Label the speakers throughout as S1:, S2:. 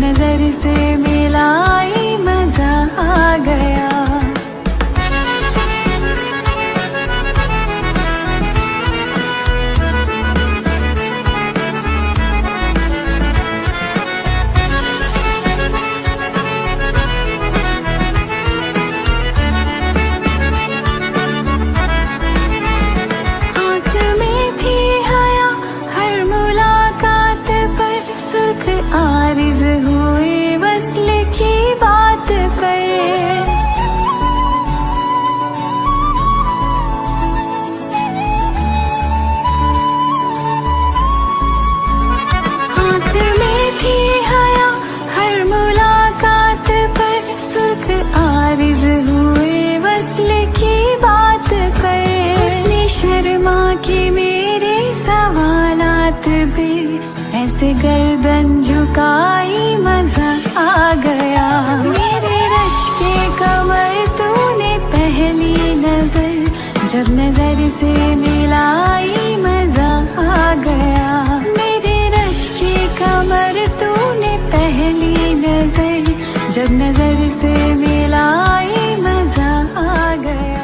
S1: नजर से मिलाई मजा आ गया। आरिज़ हुए वस्ल की बात पर, आँख में थी हया हर मुलाकात पर, सुर्ख आरिज़ हुए वस्ल की बात पर। उसने शर्मा के मेरे सवालात पे ऐसे गर्दन झुकाई मजा आ गया। मेरे रश के कमर तूने पहली नजर जब नजर से मिलाई मजा आ गया। मेरे रश के कमर तूने पहली नजर जब नजर से मिलाई मजा आ गया।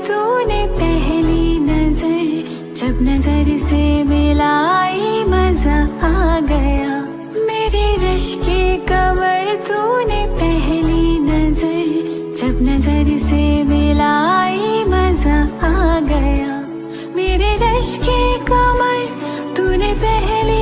S1: तूने पहली नजर जब नजर से मिलाई मजा आ गया। मेरे रश के कमर तूने पहली नजर जब नजर से मिलाई मजा आ गया। मेरे रश के कमर तूने पहली